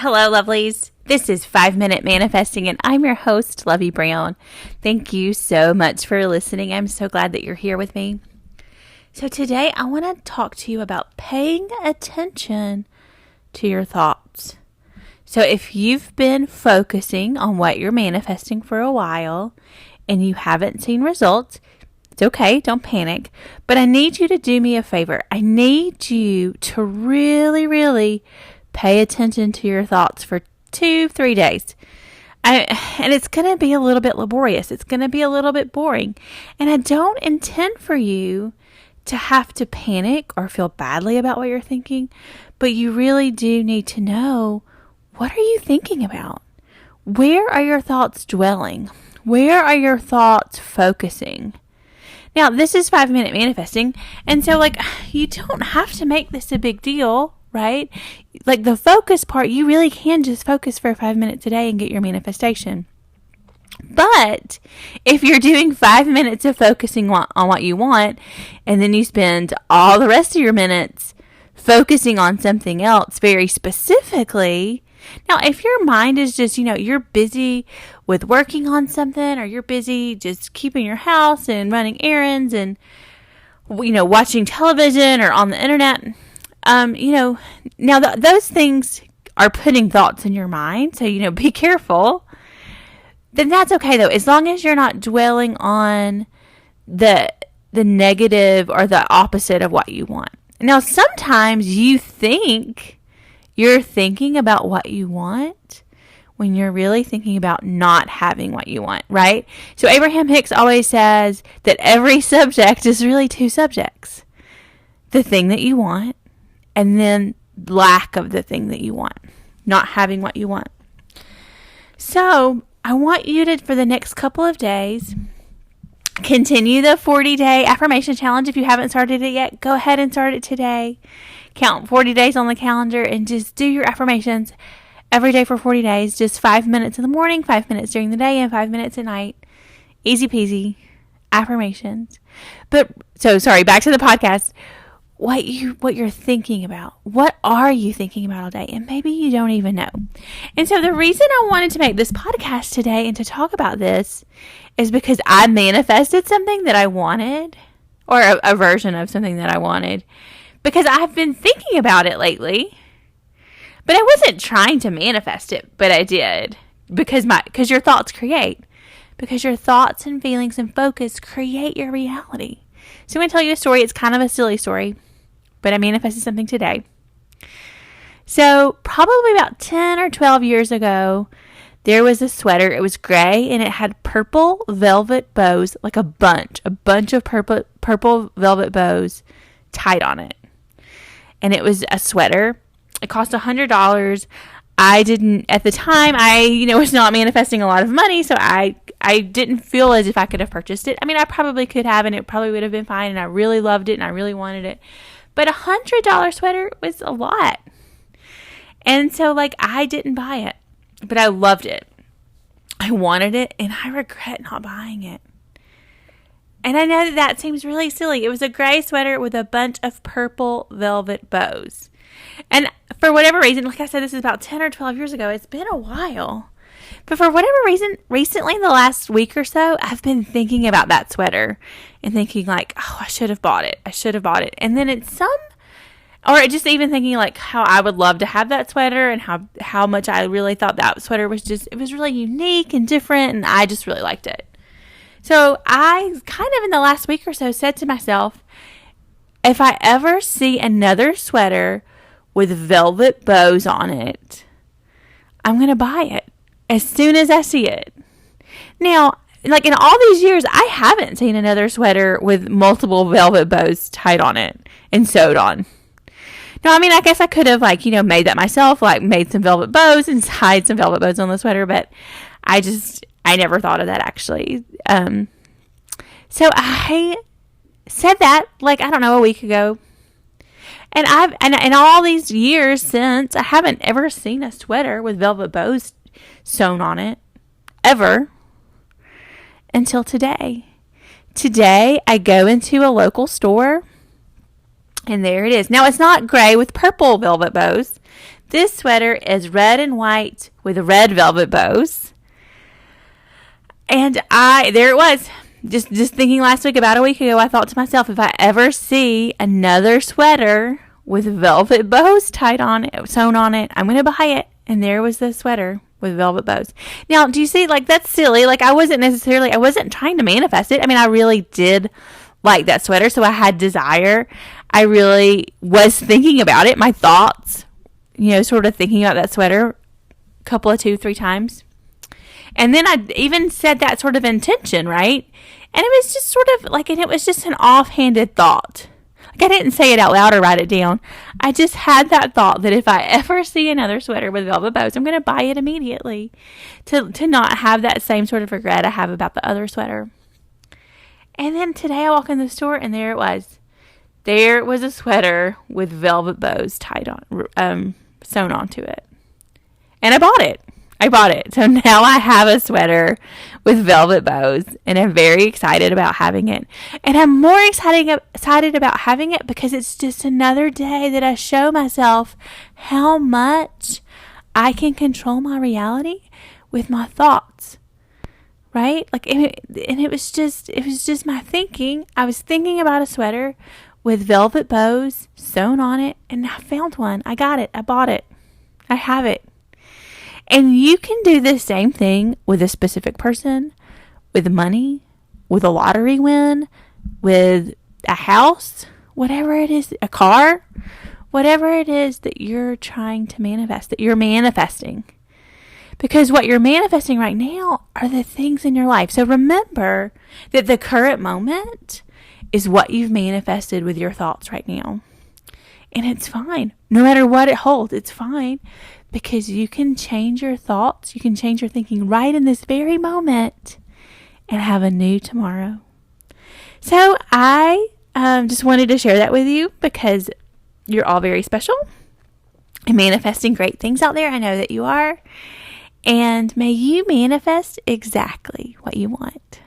Hello, lovelies. This is 5 Minute Manifesting, and I'm your host, Lovey Brown. Thank you so much for listening. I'm so glad that you're here with me. So today I want to talk to you about paying attention to your thoughts. So if you've been focusing on what you're manifesting for a while and you haven't seen results, it's okay, don't panic. But I need you to do me a favor. I need you to really pay attention to your thoughts for 2-3 days. And it's going to be a little bit laborious. It's going to be a little bit boring. And I don't intend for you to have to panic or feel badly about what you're thinking. But you really do need to know, what are you thinking about? Where are your thoughts dwelling? Where are your thoughts focusing? Now, this is 5 Minute Manifesting. And so, you don't have to make this a big deal, right? Like the focus part, you really can just focus for 5 minutes a day and get your manifestation. But if you're doing 5 minutes of focusing on what you want, and then you spend all the rest of your minutes focusing on something else very specifically. Now, if your mind is just, you're busy with working on something, or you're busy just keeping your house and running errands and, watching television or on the internet, now those things are putting thoughts in your mind. So, be careful. Then that's okay though, as long as you're not dwelling on the negative or the opposite of what you want. Now, sometimes you think you're thinking about what you want when you're really thinking about not having what you want, right? So Abraham Hicks always says that every subject is really two subjects. The thing that you want, and then lack of the thing that you want, not having what you want. So I want you to, for the next couple of days, continue the 40-day affirmation challenge. If you haven't started it yet, go ahead and start it today. Count 40 days on the calendar and just do your affirmations every day for 40 days. Just 5 minutes in the morning, 5 minutes during the day, and 5 minutes at night. Easy peasy affirmations. Back to the podcast. What you're thinking about. What are you thinking about all day? And maybe you don't even know. And so the reason I wanted to make this podcast today and to talk about this is because I manifested something that I wanted, or a version of something that I wanted, because I've been thinking about it lately. But I wasn't trying to manifest it, but I did. Because your thoughts create. Because your thoughts and feelings and focus create your reality. So I'm going to tell you a story. It's kind of a silly story, but I manifested something today. So probably about 10 or 12 years ago, there was a sweater. It was gray, and it had purple velvet bows, like a bunch of purple velvet bows tied on it. And it was a sweater. It cost $100. I didn't, at the time, I was not manifesting a lot of money, so I didn't feel as if I could have purchased it. I mean, I probably could have, and it probably would have been fine, and I really loved it, and I really wanted it. But $100 sweater was a lot. And so, I didn't buy it, but I loved it. I wanted it, and I regret not buying it. And I know that seems really silly. It was a gray sweater with a bunch of purple velvet bows. And for whatever reason, like I said, this is about 10 or 12 years ago. It's been a while. But for whatever reason, recently in the last week or so, I've been thinking about that sweater and thinking I should have bought it. And then or just even thinking how I would love to have that sweater, and how much I really thought that sweater was it was really unique and different, and I just really liked it. So I kind of in the last week or so said to myself, if I ever see another sweater with velvet bows on it, I'm going to buy it as soon as I see it. Now, in all these years, I haven't seen another sweater with multiple velvet bows tied on it and sewed on. Now, I mean, I guess I could have, made that myself, made some velvet bows and tied some velvet bows on the sweater, but I never thought of that, actually. So I said that, I don't know, a week ago. And in all these years since, I haven't ever seen a sweater with velvet bows sewn on it. Ever. Until today. Today, I go into a local store, and there it is. Now, it's not gray with purple velvet bows. This sweater is red and white with red velvet bows. And there it was. Just thinking last week, about a week ago, I thought to myself, if I ever see another sweater with velvet bows tied on it, sewn on it, I'm going to buy it. And there was the sweater with velvet bows. Now, do you see, like, that's silly. Like, I wasn't trying to manifest it. I mean, I really did like that sweater, so I had desire. I really was thinking about it, my thoughts, sort of thinking about that sweater a couple of 2-3 times. And then I even said that sort of intention, right? And it was just sort of like, and it was just an offhanded thought. Like, I didn't say it out loud or write it down. I just had that thought that if I ever see another sweater with velvet bows, I'm going to buy it immediately to not have that same sort of regret I have about the other sweater. And then today I walk in the store and there it was. There was a sweater with velvet bows tied on, sewn onto it. And I bought it. So now I have a sweater with velvet bows and I'm very excited about having it. And I'm more excited about having it because it's just another day that I show myself how much I can control my reality with my thoughts. Right? Like, and it was just my thinking. I was thinking about a sweater with velvet bows sewn on it, and I found one. I got it. I bought it. I have it. And you can do the same thing with a specific person, with money, with a lottery win, with a house, whatever it is, a car, whatever it is that you're trying to manifest, that you're manifesting. Because what you're manifesting right now are the things in your life. So remember that the current moment is what you've manifested with your thoughts right now. And it's fine. No matter what it holds, it's fine. Because you can change your thoughts. You can change your thinking right in this very moment and have a new tomorrow. So I just wanted to share that with you because you're all very special and manifesting great things out there. I know that you are. And may you manifest exactly what you want.